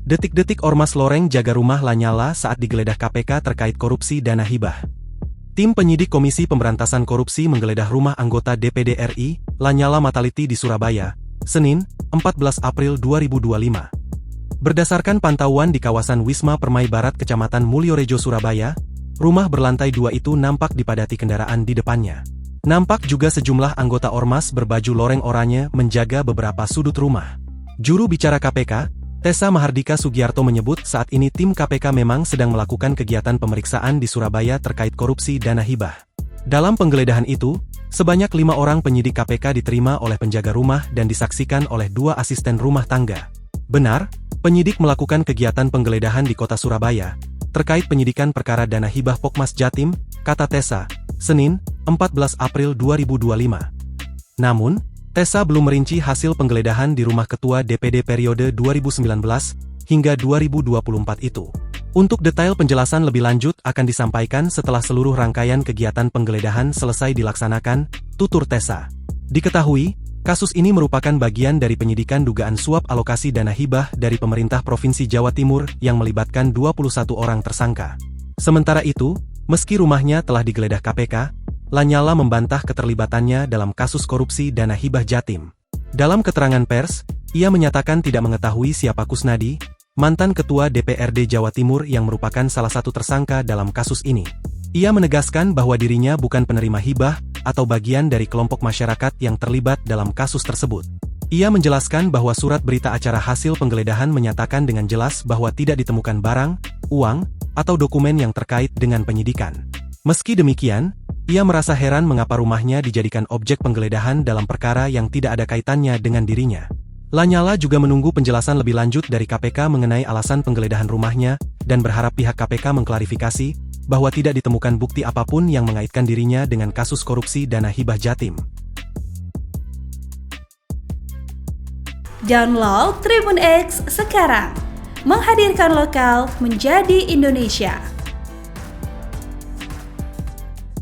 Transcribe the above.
Detik-detik Ormas Loreng jaga rumah Lanyala saat digeledah KPK terkait korupsi dana hibah. Tim penyidik Komisi Pemberantasan Korupsi menggeledah rumah anggota DPD RI, Lanyala Mataliti di Surabaya, Senin, 14 April 2025. Berdasarkan pantauan di kawasan Wisma Permai Barat Kecamatan Mulyorejo, Surabaya, rumah berlantai 2 itu nampak dipadati kendaraan di depannya. Nampak juga sejumlah anggota Ormas berbaju loreng oranye menjaga beberapa sudut rumah. Juru bicara KPK, Tessa Mahardika Sugiarto menyebut saat ini tim KPK memang sedang melakukan kegiatan pemeriksaan di Surabaya terkait korupsi dana hibah. Dalam penggeledahan itu, sebanyak 5 orang penyidik KPK diterima oleh penjaga rumah dan disaksikan oleh 2 asisten rumah tangga. Benar, penyidik melakukan kegiatan penggeledahan di kota Surabaya, terkait penyidikan perkara dana hibah Pokmas Jatim, kata Tessa, Senin, 14 April 2025. Namun, Tessa belum merinci hasil penggeledahan di rumah Ketua DPD periode 2019 hingga 2024 itu. Untuk detail penjelasan lebih lanjut akan disampaikan setelah seluruh rangkaian kegiatan penggeledahan selesai dilaksanakan, tutur Tessa. Diketahui, kasus ini merupakan bagian dari penyidikan dugaan suap alokasi dana hibah dari pemerintah Provinsi Jawa Timur yang melibatkan 21 orang tersangka. Sementara itu, meski rumahnya telah digeledah KPK, Lanyala membantah keterlibatannya dalam kasus korupsi dana hibah Jatim. Dalam keterangan pers, ia menyatakan tidak mengetahui siapa Kusnadi, mantan ketua DPRD Jawa Timur yang merupakan salah satu tersangka dalam kasus ini. Ia menegaskan bahwa dirinya bukan penerima hibah atau bagian dari kelompok masyarakat yang terlibat dalam kasus tersebut. Ia menjelaskan bahwa surat berita acara hasil penggeledahan menyatakan dengan jelas bahwa tidak ditemukan barang, uang, atau dokumen yang terkait dengan penyidikan. Meski demikian, ia merasa heran mengapa rumahnya dijadikan objek penggeledahan dalam perkara yang tidak ada kaitannya dengan dirinya. Lanyala juga menunggu penjelasan lebih lanjut dari KPK mengenai alasan penggeledahan rumahnya, dan berharap pihak KPK mengklarifikasi bahwa tidak ditemukan bukti apapun yang mengaitkan dirinya dengan kasus korupsi dana hibah Jatim. Download Tribun X sekarang, menghadirkan lokal menjadi Indonesia.